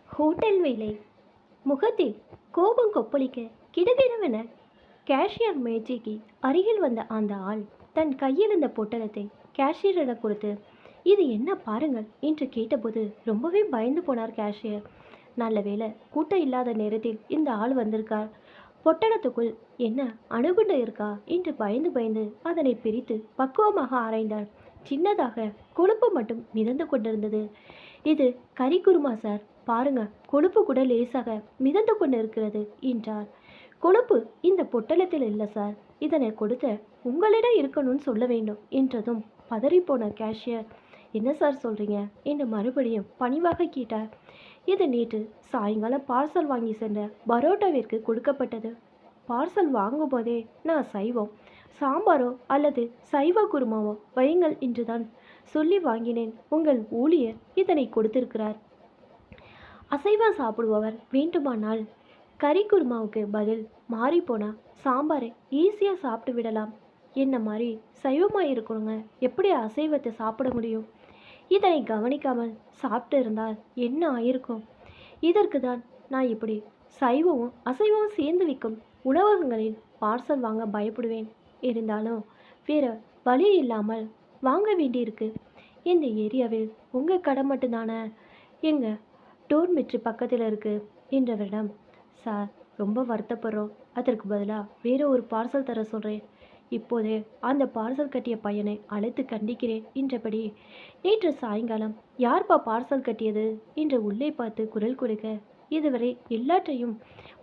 Hotel வேலை. முகத்தில் கோபம் கொப்பளிக்க கிடுகிடுவென கேஷியர் மேஜைக்கு அருகில் வந்த அந்த ஆள் தன் கையில் இருந்த பொட்டலத்தை கேஷியரிடம் கொடுத்து, இது என்ன பாருங்கள் என்று கேட்டபோது ரொம்பவே பயந்து போனார் கேஷியர். நல்ல வேளை கூட்டம் இல்லாத நேரத்தில் இந்த ஆள் வந்திருக்கார். பொட்டலத்துக்குள் என்ன அணுகுண்டு இருக்கா என்று பயந்து பயந்து அதனை பிரித்து பக்குவமாக ஆராய்ந்தார். சின்னதாக கொழுப்பு மட்டும் மிதந்து கொண்டிருந்தது. இது கறி குருமா சார், பாருங்க, கொழுப்பு கூட லேசாக மிதந்து கொண்டு இருக்கிறது என்றார். கொழுப்பு இந்த பொட்டலத்தில் இல்லை சார், இதனை கொடுத்த உங்களிடம் இருக்கணும்னு சொல்ல வேண்டும் என்றதும் பதறிப்போன கேஷியர், என்ன சார் சொல்றீங்க என்று மறுபடியும் பணிவாக கேட்டார். இது நேற்று சாயங்காலம் பார்சல் வாங்கி சென்ற பரோட்டாவிற்கு கொடுக்கப்பட்டது. பார்சல் வாங்கும் போதே நான் சைவம் சாம்பாரோ அல்லது சைவ குருமாவோ வையுங்கள் என்றுதான் சொல்லி வாங்கினேன். உங்கள் ஊழியர் இதனை கொடுத்திருக்கிறார். அசைவம் சாப்பிடுபவர் வேண்டுமானால் கறி குருமாவுக்கு பதில் மாறிப்போனா சாம்பாரை ஈஸியாக சாப்பிட்டு விடலாம். என்ன மாதிரி சைவமாக இருக்கணுங்க எப்படி அசைவத்தை சாப்பிட முடியும்? இதனை கவனிக்காமல் சாப்பிட்டு இருந்தால் என்ன ஆயிருக்கும்? இதற்கு தான் நான் இப்படி சைவமும் அசைவமும் சேர்ந்து விற்கும் உணவகங்களில் பார்சல் வாங்க பயப்படுவேன். இருந்தாலும் வேற வழி இல்லாமல் வாங்க வேண்டியிருக்கு. இந்த ஏரியாவில் உங்கள் கடை மட்டும்தானே எங்கள் டோர்மெட்ரி பக்கத்தில் இருக்குது என்றவரிடம், சார் ரொம்ப வருத்தப்படுறோம், அதற்கு பதிலாக வேற ஒரு பார்சல் தர சொல்கிறேன். இப்போதே அந்த பார்சல் கட்டிய பையனை அழைத்து கண்டிக்கிறேன் என்றபடி, நேற்று சாயங்காலம் யார்ப்பா பார்சல் கட்டியது என்று உள்ளே பார்த்து குரல் கொடுக்க, இதுவரை எல்லாற்றையும்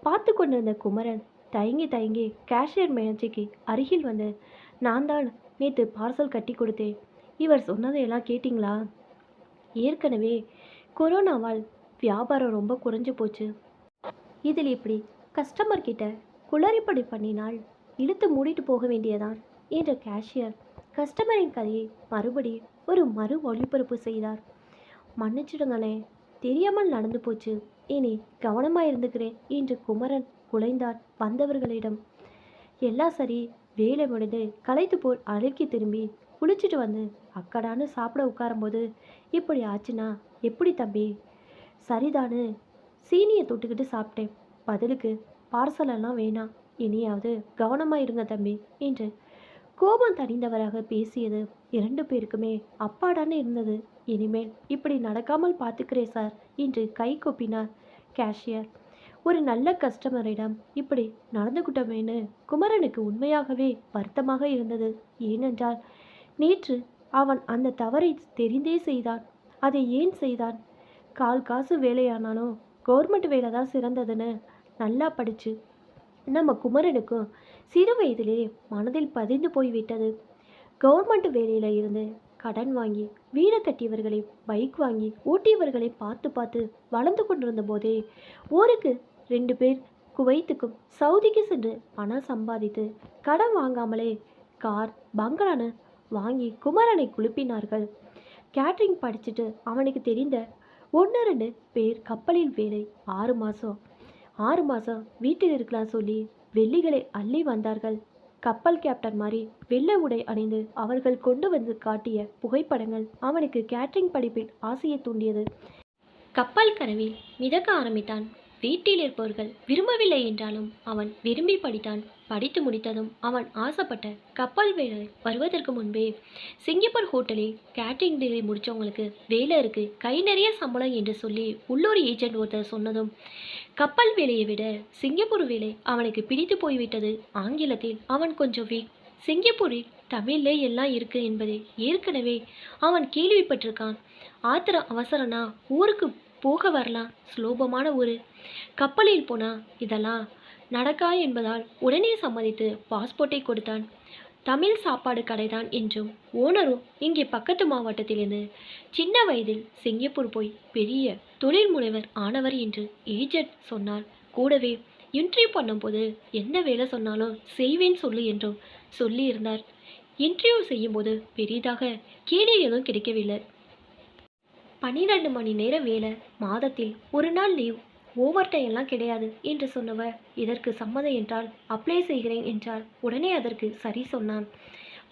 பார்த்து கொண்டிருந்த குமரன் தயங்கி தயங்கி கேஷியர் மேஜைக்கு அருகில் வந்து, நான் தான் நேற்று பார்சல் கட்டி கொடுத்தேன். இவர் சொன்னதையெல்லாம் கேட்டிங்களா? ஏற்கனவே கொரோனாவால் வியாபாரம் ரொம்ப குறைஞ்சு போச்சு. இதில் இப்படி கஸ்டமர் கிட்ட குளறிப்படி பண்ணினால் இழுத்து மூடிட்டு போக வேண்டியதான் என்ற கேஷியர் கஸ்டமரின் கதையை மறுபடி ஒரு மறு ஒளிபரப்பு செய்தார். மன்னிச்சிடுங்களே, தெரியாமல் நடந்து போச்சு, இனி கவனமாக இருந்துக்கிறேன் என்று குமரன் குலைந்தார் வந்தவர்களிடம். எல்லாம் சரி, வேலை முடிந்து களைத்து போல் அழுக்கி திரும்பி குளிச்சுட்டு வந்து அக்கடான்னு சாப்பிட உட்காரும்போது இப்படி ஆச்சுன்னா எப்படி தம்பி? சரிதானு சீனியை தொட்டுக்கிட்டு சாப்பிட்டேன், பதிலுக்கு பார்சலெல்லாம் வேணாம், இனியாவது கவனமாக இருங்க தம்பி என்று கோபம் தணிந்தவராக பேசியது இரண்டு பேருக்குமே அப்பாடான்னு இருந்தது. இனிமேல் இப்படி நடக்காமல் பார்த்துக்கிறேன் சார் என்று கை கொப்பினார் கேஷியர். ஒரு நல்ல கஸ்டமரிடம் இப்படி நடந்துக்கிட்டோமேனு குமரனுக்கு உண்மையாகவே வருத்தமாக இருந்தது. ஏனென்றால் நேற்று அவன் அந்த தவறை தெரிந்தே செய்தான். அதை ஏன் செய்தான்? கால் காசு வேலையானாலும் கவர்மெண்ட் வேலை தான் சிறந்ததுன்னு நல்லா படிச்சு நம்ம குமரனுக்கும் சிறு வயதிலே மனதில் பதிந்து போய்விட்டது. கவர்மெண்ட் வேலையில் இருந்து கடன் வாங்கி வீடு கட்டியவர்களை பைக் வாங்கி ஓட்டியவர்களை பார்த்து பார்த்து வளர்ந்து கொண்டிருந்த போதே ஊருக்கு 2 பேர் குவைத்துக்கும் சவுதிக்கு சென்று பணம் சம்பாதித்து கடன் வாங்காமலே கார் பங்களான்னு வாங்கி குமரனை குழுப்பினார்கள். கேட்ரிங் படிச்சுட்டு அவனுக்கு தெரிந்த 1-2 பேர் கப்பலில் வேலை. 6 மாதம் வீட்டில் இருக்கலாம் சொல்லி வெள்ளிகளை அள்ளி வந்தார்கள். கப்பல் கேப்டன் மாதிரி வெள்ளை உடை அணிந்து அவர்கள் கொண்டு வந்து காட்டிய புகைப்படங்கள் அவனுக்கு கேட்ரிங் படிப்பில் ஆசையை தூண்டியது. கப்பல் கனவில் மிதக்க ஆரம்பித்தான். வீட்டில் இருப்பவர்கள் விரும்பவில்லை என்றாலும் அவன் விரும்பி படித்தான். படித்து முடித்ததும் அவன் ஆசைப்பட்ட கப்பல் வேலை வருவதற்கு முன்பே சிங்கப்பூர் ஹோட்டலில் கேட்ரிங் டிகிரி முடித்தவங்களுக்கு வேலை இருக்குது, கை நிறைய சம்பளம் என்று சொல்லி உள்ளூர் ஏஜென்ட் ஒருத்தர் சொன்னதும் கப்பல் வேலையை விட சிங்கப்பூர் வேலை அவனுக்கு பிடித்து போய்விட்டது. ஆங்கிலத்தில் அவன் கொஞ்சம் வீக். சிங்கப்பூரில் தமிழ்லே எல்லாம் இருக்குது என்பதை ஏற்கனவே அவன் கேள்விப்பட்டிருக்கான். ஆத்திர அவசரனா ஊருக்கு போக வரலாம், சுலபமான ஊர், கப்பலில் போனால் இதெல்லாம் நடக்கா என்பதால் உடனே சம்மதித்து பாஸ்போர்ட்டை கொடுத்தான். தமிழ் சாப்பாடு கடைதான் என்றும் ஓனரும் இங்கே பக்கத்து மாவட்டத்திலிருந்து சின்ன வயதில் சிங்கப்பூர் போய் பெரிய தொழில் முனைவர் ஆனவர் என்று ஏஜென்ட் சொன்னார். கூடவே இன்டர்வியூ பண்ணும்போது எந்த வேலை சொன்னாலும் செய்வேன் சொல்லு என்றும் சொல்லியிருந்தார். இன்டர்வியூ செய்யும்போது பெரிதாக கேள்வி எதுவும் கிடைக்கவில்லை. 12 மணி நேர வேலை, மாதத்தில் 1 நாள் லீவ், ஓவர் டைம் எல்லாம் கிடையாது என்று சொன்னவர் இதற்கு சம்மதம் என்றால் அப்ளை செய்கிறேன் என்றார். உடனே அதற்கு சரி சொன்னான்.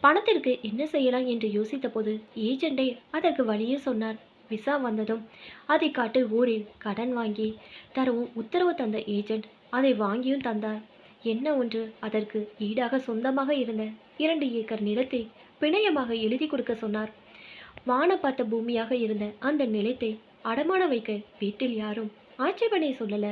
பணத்திற்கு என்ன செய்யலாம் என்று யோசித்த போது ஏஜெண்டே அதற்கு வழியே சொன்னார். விசா வந்ததும் அதை காட்டு ஊரில் கடன் வாங்கி தரவும் உத்தரவு தந்த ஏஜென்ட் அதை வாங்கியும் தந்தார். என்ன ஒன்று, அதற்கு ஈடாக சொந்தமாக இருந்த 2 ஏக்கர் நிலத்தை பிணையமாக எழுதி கொடுக்க சொன்னார். வான பார்த்த பூமியாக இருந்த அந்த நிலத்தை அடமான வைக்க வீட்டில் யாரும் ஆட்சேபனை சொல்லல.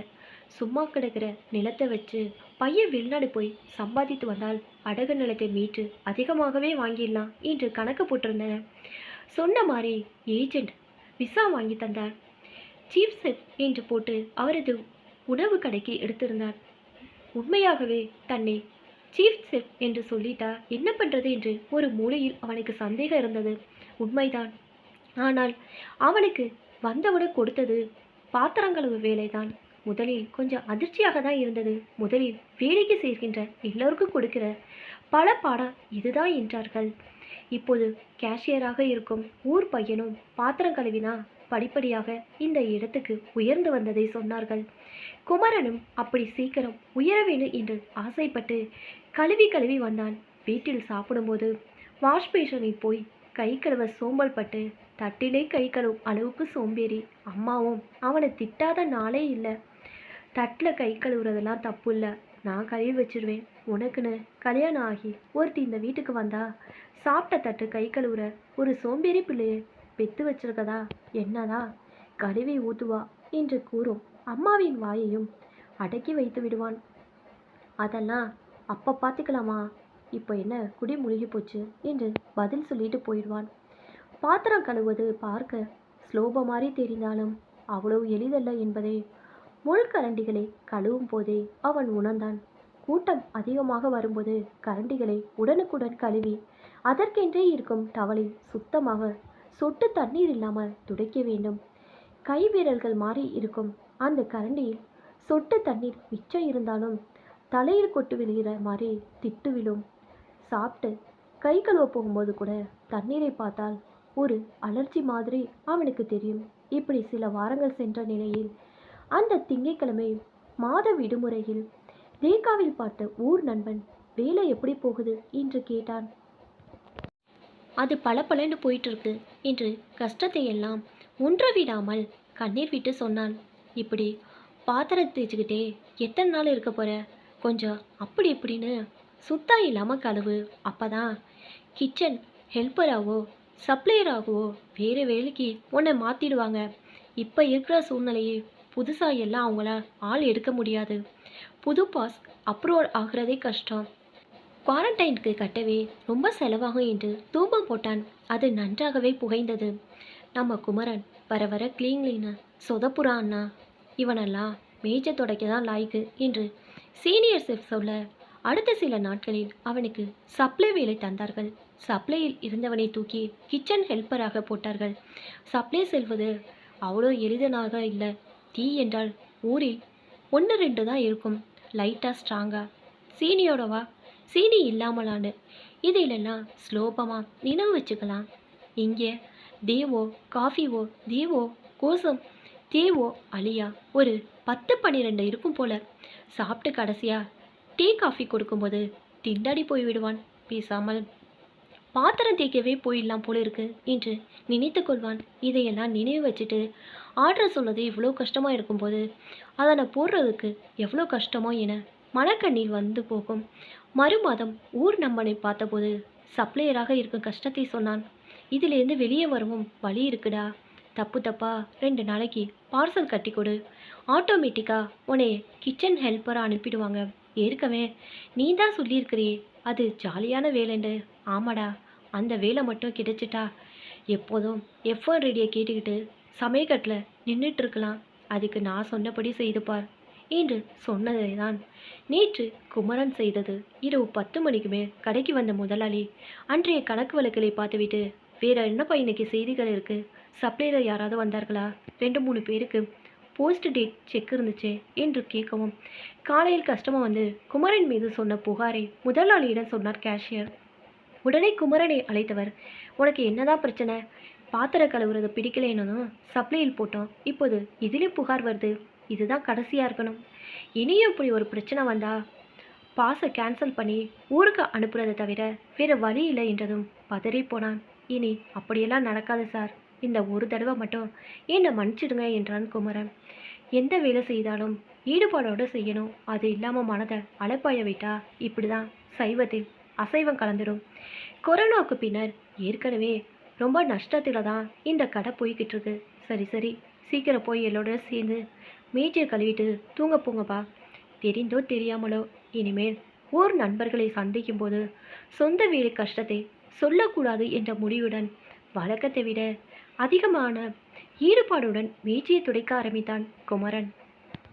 சும்மா கிடக்கிற நிலத்தை வச்சு பையன் வெளிநாடு போய் சம்பாதித்து வந்தால் அடகு நிலத்தை மீட்டு அதிகமாகவே வாங்கிடலாம் என்று கணக்கு போட்டிருந்தனர். சொன்ன மாதிரி ஏஜென்ட் விசா வாங்கி தந்தார். சீஃப் செஃப் என்று போட்டு அவரது உணவு கடைக்கு எடுத்திருந்தார். உண்மையாகவே தன்னை சீஃப் செஃப் என்று சொல்லிட்டா என்ன பண்றது என்று ஒரு மூலையில் அவனுக்கு சந்தேகம் இருந்தது. உண்மைதான். ஆனால் அவனுக்கு வந்தவுடன் கொடுத்தது பாத்திரங்களவு வேலைதான். முதலில் கொஞ்சம் அதிர்ச்சியாக தான் இருந்தது. முதலில் வேலைக்கு சேர்க்கின்ற எல்லோருக்கும் கொடுக்கிற பல பாடம் இதுதான் என்றார்கள். இப்போது கேஷியராக இருக்கும் ஊர் பையனும் பாத்திரம் கழுவினா படிப்படியாக இந்த இடத்துக்கு உயர்ந்து வந்ததை சொன்னார்கள். குமரனும் அப்படி சீக்கிரம் உயர வேண்டும் என்று ஆசைப்பட்டு கழுவி வந்தான். வீட்டில் சாப்பிடும்போது வாஷ் பேஷனில் போய் கை கழுவ சோம்பல் பட்டு தட்டிலே கை கழுவும் அளவுக்கு சோம்பேறி. அம்மாவும் அவனை திட்டாத நாளே இல்லை. தட்டில் கை கழுவுறதெல்லாம் தப்பு இல்லை, நான் கழுவி வச்சிருவேன். உனக்குன்னு கல்யாணம் ஆகி ஒருத்தி இந்த வீட்டுக்கு வந்தா சாப்பிட்ட தட்டு கை கழுவுற ஒரு சோம்பேறி பிள்ளையை பெத்து வச்சிருக்கதா என்னதா கழுவி ஊத்துவா என்று கூறும் அம்மாவின் வாயையும் அடக்கி வைத்து விடுவான். அதெல்லாம் அப்போ பார்த்துக்கலாமா, இப்போ என்ன குடி முழுகி போச்சு என்று பதில் சொல்லிட்டு போயிடுவான். பாத்திரம் கழுவுவது பார்க்க ஸ்லோப மாதிரி தெரிந்தாலும் அவ்வளவு எளிதல்ல என்பதை முள்கரண்டிகளை கழுவும் போதே அவன் உணர்ந்தான். கூட்டம் அதிகமாக வரும்போது கரண்டிகளை உடனுக்குடன் கழுவி அதற்கென்றே இருக்கும் டவலில் சுத்தமாக சொட்டு தண்ணீர் இல்லாமல் துடைக்க வேண்டும். கை வீரல்கள் மாறி இருக்கும் அந்த கரண்டியில் சொட்டு தண்ணீர் மிச்சம் இருந்தாலும் தலையில் கொட்டு விழுகிற மாதிரி திட்டு விழும். சாப்பிட்டு கை கழுவ போகும்போது கூட தண்ணீரை பார்த்தால் ஒரு அலர்ஜி மாதிரி அவனுக்கு தெரியும். இப்படி சில வாரங்கள் சென்ற நிலையில் அந்த திங்கட்கிழமை மாத விடுமுறையில் தேகாவில் பார்த்த ஊர் நண்பன் வேலை எப்படி போகுது என்று கேட்டான். அது பலன்னு போயிட்டு இருக்கு என்று கஷ்டத்தை எல்லாம் ஒன்று விடாமல் கண்ணீர் விட்டு சொன்னான். இப்படி பாத்திரம் தேய்ச்சிக்கிட்டே எத்தனை நாள் இருக்க போற, கொஞ்சம் அப்படி இப்படின்னு சுத்தம் இல்லாமல் கழுவு. அப்பதான் கிச்சன் ஹெல்ப்பராகவோ சப்ளையராகவோ வேறு வேலைக்கு உன்னை மாற்றிடுவாங்க. இப்போ இருக்கிற சூழ்நிலையை புதுசாக எல்லாம் அவங்கள ஆள் எடுக்க முடியாது. புது பாஸ் அப்ரூவல் ஆகிறதே கஷ்டம். குவாரண்டைனுக்கு கட்டவே ரொம்ப செலவாகும் என்று தூபம் போட்டான். அது நன்றாகவே புகைந்தது. நம்ம குமரன் வர வர கிளீன் சொதப்புறான்னா இவனெல்லாம் மேய்ச்ச துடைக்க தான் லாய்க்கு என்று சீனியர் செஃப் சொல்ல அடுத்த சில நாட்களில் அவனுக்கு சப்ளை வேலை தந்தார்கள். சப்ளையில் இருந்தவனை தூக்கி கிச்சன் ஹெல்ப்பராக போட்டார்கள். சப்ளை செல்வது அவ்வளோ எளிதனாக இல்லை. டீ என்றால் ஊரில் 1-2 தான் இருக்கும், லைட்டாக ஸ்ட்ராங்காக. சீனியோடவா சீனி இல்லாமலான்னு இதிலெல்லாம் ஸ்லோபமாக நினைவு வச்சுக்கலாம். இங்கே தேவோ காஃபிவோ தேவோ கோசம் தேவோ அலியா ஒரு 10-12 இருக்கும் போல. சாப்பிட்டு கடைசியா டீ காஃபி கொடுக்கும்போது திண்டாடி போய் விடுவான். பேசாமல் பாத்திரம் தேய்க்கவே போயிடலாம் போல இருக்கு என்று நினைத்து கொள்வான். இதையெல்லாம் நினைவு வச்சுட்டு ஆர்டர் சொல்வது இவ்வளோ கஷ்டமாக இருக்கும்போது அதனை போடுறதுக்கு எவ்வளோ கஷ்டமோ என மனக்கண்ணீர் வந்து போகும். மறுமாதம் ஊர் நம்பனை பார்த்தபோது சப்ளையராக இருக்கும் கஷ்டத்தை சொன்னான். இதிலிருந்து வெளியே வரவும் வழி இருக்குடா. தப்பா 2 நாளைக்கு பார்சல் கட்டி கொடு, ஆட்டோமேட்டிக்காக உன்னை கிச்சன் ஹெல்ப்பராக அனுப்பிடுவாங்க. ஏற்கவே நீ தான் சொல்லியிருக்கிறியே அது ஜாலியான வேலைண்டு. ஆமாடா, அந்த வேலை மட்டும் கிடைச்சிட்டா எப்போதும் எஃப்எம் ரேடியோ கேட்டுக்கிட்டு சமயக்கட்டில் நின்றுட்டு இருக்கலாம். அதுக்கு நான் சொன்னபடி செய்துப்பார் என்று சொன்னதை தான் நேற்று குமரன் செய்தது. இரவு 10 மணிக்கு மேல் கடைக்கு வந்த முதலாளி அன்றைய கணக்கு வழக்குகளை பார்த்துவிட்டு, வேற என்னப்பா இன்னைக்கு செய்திகள் இருக்கு, சப்ளையர் யாராவது வந்தார்களா, 2-3 பேருக்கு போஸ்ட் டேட் செக் இருந்துச்சு என்று கேட்கவும், காலையில் கஸ்டமர் வந்து குமரன் மீது சொன்ன புகாரை முதலாளியிடம் சொன்னார் கேஷியர். உடனே குமரனை அழைத்தவர், உனக்கு என்னதான் பிரச்சனை, பாத்திரம் கழுவுறது பிடிக்கலைன்னு சப்ளையில் போட்டோம், இப்போது இதிலே புகார் வருது, இதுதான் கடைசியாக இருக்கணும். இனியும் இப்படி ஒரு பிரச்சனை வந்தா பாஸை கேன்சல் பண்ணி ஊருக்கு அனுப்புறதை தவிர வேறு வழி இல்லை என்றதும் பதறி போனான். இனி அப்படியெல்லாம் நடக்காது சார், இந்த ஒரு தடவை மட்டும் என்னை மன்னிச்சிடுங்க என்றான் குமரன். எந்த வேலை செய்தாலும் ஈடுபாடோடு செய்யணும். அது இல்லாமல் மனதை அலைப்பாய விட்டா இப்படி தான் சைவத்தில் அசைவம் கலந்துடும். கொரோனாவுக்கு பின்னர் ஏற்கனவே ரொம்ப நஷ்டத்தில் தான் இந்த கடை போய்கிட்டு இருக்கு. சரி சரி, சீக்கிரம் போய் எல்லோட சேர்ந்து மேஜையை கழுவிட்டு தூங்க போங்கப்பா. தெரிந்தோ தெரியாமலோ இனிமேல் ஊர் நண்பர்களை சந்திக்கும் போது சொந்த வீடு கஷ்டத்தை சொல்லக்கூடாது என்ற முடிவுடன் வழக்கத்தை விட அதிகமான ஈடுபாடுடன் மேஜையை துடைக்க ஆரம்பித்தான் குமரன்.